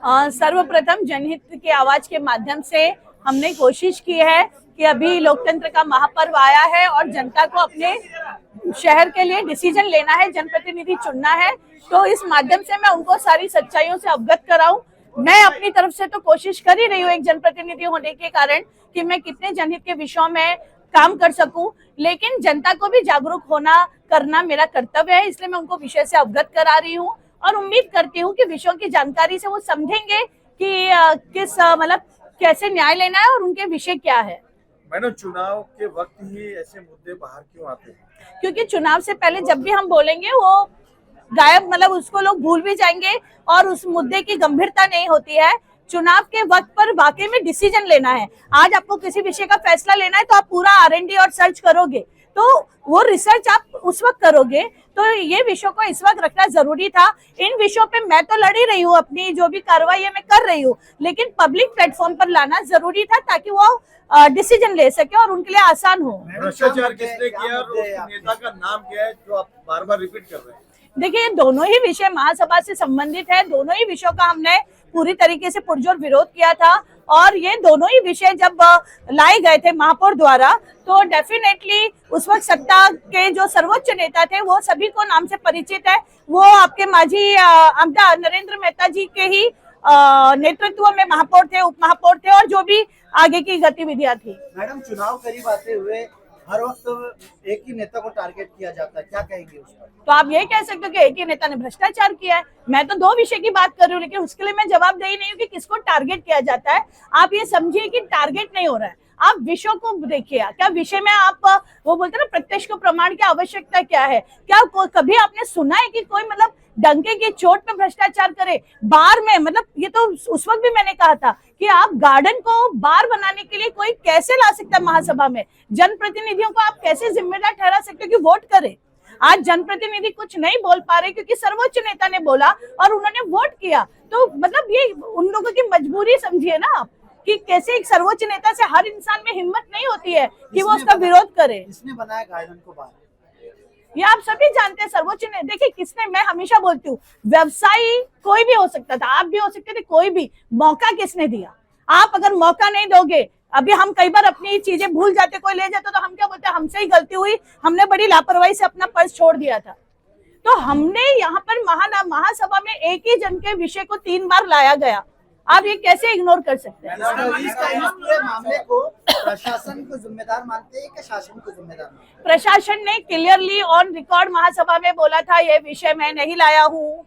सर्वप्रथम जनहित की आवाज के माध्यम से हमने कोशिश की है कि अभी लोकतंत्र का महापर्व आया है और जनता को अपने शहर के लिए डिसीजन लेना है, जनप्रतिनिधि चुनना है। तो इस माध्यम से मैं उनको सारी सच्चाइयों से अवगत कराऊं। मैं अपनी तरफ से तो कोशिश कर ही रही हूँ एक जनप्रतिनिधि होने के कारण कि मैं कितने जनहित के विषयों में काम कर सकूं, लेकिन जनता को भी जागरूक होना करना मेरा कर्तव्य है, इसलिए मैं उनको विषय से अवगत करा रही हूँ और उम्मीद करती हूँ कि विषयों की जानकारी से वो समझेंगे कि किस मतलब कैसे न्याय लेना है और उनके विषय क्या है। मैडम, चुनाव के वक्त ही ऐसे मुद्दे बाहर क्यों आते हैं? क्योंकि चुनाव से पहले जब भी हम बोलेंगे वो गायब, मतलब उसको लोग भूल भी जाएंगे और उस मुद्दे की गंभीरता नहीं होती है। चुनाव के वक्त पर वाकई में डिसीजन लेना है। आज आपको किसी विषय का फैसला लेना है तो आप पूरा R&D और सर्च करोगे, तो वो रिसर्च आप उस वक्त करोगे। तो ये विषयों को इस वक्त रखना जरूरी था। इन विषयों पे मैं तो लड़ी रही हूँ, अपनी जो भी कार्रवाई है मैं कर रही हूँ, लेकिन पब्लिक प्लेटफॉर्म पर लाना जरूरी था ताकि वो डिसीजन ले सके और उनके लिए आसान हो। भ्रष्टाचार किसने किया और उस नेता का नाम क्या है जो आप बार बार रिपीट कर रहे हैं? देखिए, दोनों ही विषय महासभा से संबंधित है। दोनों ही विषयों का हमने पूरी तरीके से पुरजोर विरोध किया था और ये दोनों ही विषय जब लाए गए थे महापौर द्वारा तो डेफिनेटली उस वक्त सत्ता के जो सर्वोच्च नेता थे वो सभी को नाम से परिचित है। वो आपके मांझी नरेंद्र मेहता जी के ही नेतृत्व में महापौर थे, उप महापौर थे और जो भी आगे की गतिविधियां थी। मैडम, चुनाव करीब आते हुए हर वक्त एक ही नेता को टारगेट किया जाता है, क्या कहेंगे उस पर? तो आप ये कह सकते हो कि एक ही नेता ने भ्रष्टाचार किया है। मैं तो दो विषय की बात कर रही हूँ, लेकिन उसके लिए मैं जवाब दे ही नहीं हूँ कि किसको टारगेट किया जाता है। आप ये समझिए कि टारगेट नहीं हो रहा है, आप विषयों को देखिए। क्या विषय में आप वो बोलते हैं ना प्रत्यक्ष को प्रमाण की आवश्यकता क्या है? क्या कभी आपने सुना है कि कोई मतलब डंके की चोट पे भ्रष्टाचार करे बार में? मतलब ये तो उस वक्त भी मैंने कहा था कि आप गार्डन को बार बनाने के लिए कोई कैसे ला सकता है महासभा में? जनप्रतिनिधियों को आप कैसे जिम्मेदार ठहरा सकते हो कि वोट करे? आज जनप्रतिनिधि कुछ नहीं बोल पा रहे क्योंकि सर्वोच्च नेता ने बोला और उन्होंने वोट किया। तो मतलब ये उन लोगों की मजबूरी समझिए ना आप कि कैसे एक सर्वोच्च नेता से हर इंसान में हिम्मत नहीं होती है कि वो उसका विरोध करे। किसने बनाया गार्डन को बाहर? ये आप सभी जानते हैं। सर्वोच्च ने देखिए किसने, मैं हमेशा बोलती हूँ व्यवसायी कोई भी हो सकता था, आप भी हो सकते थे, कोई भी। मौका किसने दिया? आप अगर मौका नहीं दोगे, अभी हम कई बार अपनी चीजें भूल जाते, कोई ले जाता तो हम क्या बोलते हैं हमसे ही गलती हुई, हमने बड़ी लापरवाही से अपना पर्स छोड़ दिया था। तो हमने यहाँ पर महासभा में एक ही जन के विषय को 3 बार लाया गया। आप ये कैसे इग्नोर कर सकते हैं? इस पूरे मामले को प्रशासन को जिम्मेदार मानते हैं कि शासन को जिम्मेदार मानते हैं? प्रशासन ने क्लियरली ऑन रिकॉर्ड महासभा में बोला था ये विषय मैं नहीं लाया हूँ।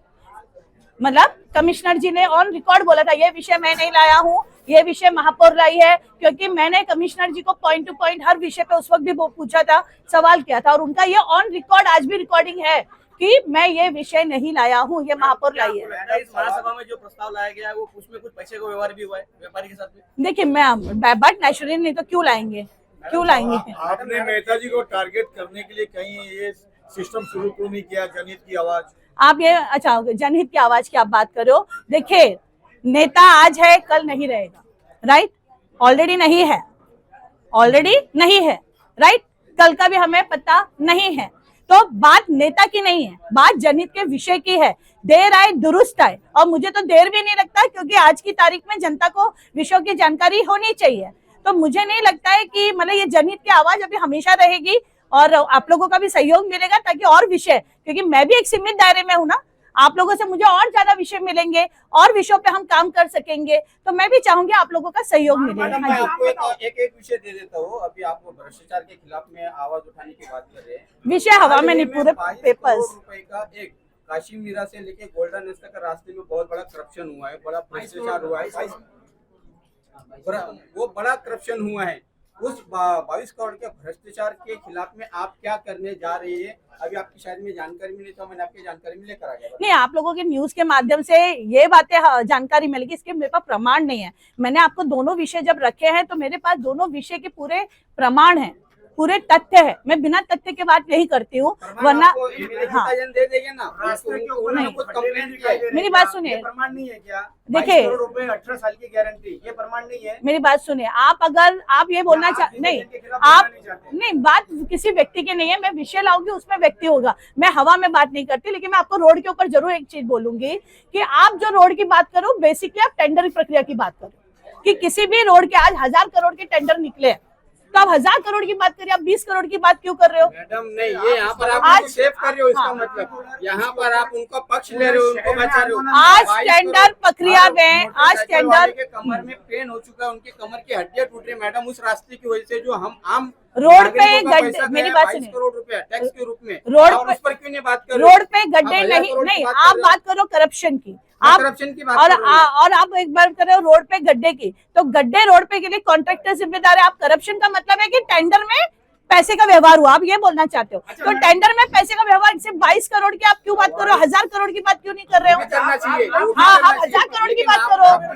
मतलब कमिश्नर जी ने ऑन रिकॉर्ड बोला था ये विषय मैं नहीं लाया हूँ, ये विषय महापौर लाई है। क्योंकि मैंने कमिश्नर जी को पॉइंट टू पॉइंट हर विषय पे उस वक्त भी पूछा था, सवाल किया था और उनका ये ऑन रिकॉर्ड आज भी रिकॉर्डिंग है कि मैं ये विषय नहीं लाया हूँ, ये महापौर लाई है। इस महासभा में जो प्रस्ताव लाया गया है वो उसमें कुछ पैसे का व्यवहार भी हुआ है व्यापारी के साथ में? देखिए मैं बट नेचुरली नहीं तो क्यों लाएंगे, क्यों लाएंगे? आपने मेहता जी को टारगेट करने के लिए कहीं ये सिस्टम शुरू क्यों नहीं किया? जनहित की आवाज आप ये अच्छा जनहित की आवाज की आप बात कर रहे हो। देखिए, नेता आज है कल नहीं रहेगा, राइट? ऑलरेडी नहीं है, ऑलरेडी नहीं है, राइट? कल का भी हमें पता नहीं है। तो बात नेता की नहीं है, बात जनहित के विषय की है। देर आए दुरुस्त आए, और मुझे तो देर भी नहीं लगता क्योंकि आज की तारीख में जनता को विषयों की जानकारी होनी चाहिए। तो मुझे नहीं लगता है कि मतलब ये जनहित की आवाज अभी हमेशा रहेगी और आप लोगों का भी सहयोग मिलेगा ताकि और विषय, क्योंकि मैं भी एक सीमित दायरे में हूँ ना, आप लोगों से मुझे और ज्यादा विषय मिलेंगे और विषयों पे हम काम कर सकेंगे। तो मैं भी चाहूंगी आप लोगों का सहयोग मिलेगा। मैं आपको एक विषय दे देता हूँ। अभी आप भ्रष्टाचार के खिलाफ में आवाज उठाने की बात कर रहे हैं, विषय हवा में नहीं, पूरे 22 पेपर्स। करोड़ रुपए का एक काशी मीरा से लेके गोल्डन नेस्ट तक रास्ते में बहुत बड़ा करप्शन हुआ है, बड़ा भ्रष्टाचार हुआ है, वो बड़ा करप्शन हुआ है। उस 22 करोड़ के भ्रष्टाचार के खिलाफ में आप क्या करने जा रही है? अभी आपकी शायद में जानकारी मिली तो मैंने आपकी जानकारी में लेकर आ गया। नहीं, आप लोगों के न्यूज के माध्यम से ये बातें जानकारी मिलेगी, इसके मेरे पास प्रमाण नहीं है। मैंने आपको दोनों विषय जब रखे हैं तो मेरे पास दोनों विषय के पूरे प्रमाण हैं। पूरे तथ्य है, मैं बिना तथ्य के बात नहीं करती हूँ, वरना आपको इमीडिएट हाँ डिसीजन दे देंगे ना। रास्ते के ऊपर उन्होंने नहीं। कुछ कंप्लेंट किया है। मेरी बात सुनिए। ये प्रमाण नहीं है क्या? देखिए। 22 करोड़ रुपए 18 साल की गारंटी, ये प्रमाण नहीं है? मेरी बात सुनिए, आप अगर आप ये बोलना आप चाह नहीं, के खिलाफ आप बोलना नहीं चाहते। नहीं, बात किसी व्यक्ति की नहीं है, मैं विषय लाऊंगी उसमें व्यक्ति होगा, मैं हवा में बात नहीं करती, लेकिन मैं आपको रोड के ऊपर जरूर एक चीज बोलूंगी कि आप जो रोड की बात करो, बेसिकली आप टेंडर प्रक्रिया की बात करो कि किसी भी रोड के आज 1000 करोड़ के टेंडर निकले हैं, तो आप 1000 करोड़ की बात करिए, आप 20 करोड़ की बात क्यों कर रहे हो? मैडम नहीं, ये यहाँ पर आप आज- उनको सेव कर रहे हो, इसका हाँ। मतलब यहाँ पर आप उनका पक्ष ले रहे हो, उनको बचा रहे हो। आज 22 टेंडर करोड़ प्रक्रिया में, आज मोटरसाइकिल वाले टेंडर के कमर में पेन हो चुका है, उनके कमर की हड्डियां टूट रही है मैडम, उस रास्ते की वजह से जो हम आम रोड पे नागरिकों का गड्ढे- पैसा मेरी गया बात 22 सुनिए। करोड़ रुपया टैक्स के रूप में, रोड आप पे- उस पर क्यों नहीं बात कर रहे हो? रोड पे गड्ढे आप 1000 नहीं, करोड़ की नहीं, बात आप कर रहे हो। बात करो करप्शन की, मैं आप करप्शन की बात और कर रही हूँ। और आप एक बार कर रहे हो रोड पे गड्ढे की, तो गड्ढे रोड पे के लिए कॉन्ट्रैक्टर जिम्मेदार है, आप करप्शन का मतलब है कि टेंडर में पैसे का व्यवहार हुआ, आप ये बोलना चाहते हो? तो टेंडर में पैसे का व्यवहार सिर्फ 22 करोड़ की आप क्यों बात करो, 1000 करोड़ की बात क्यों नहीं कर रहे हो? करना चाहिए, वो भी हाँ, करना आप 1000 चाहिए। करोड़ की लेकिन बात आप- करो।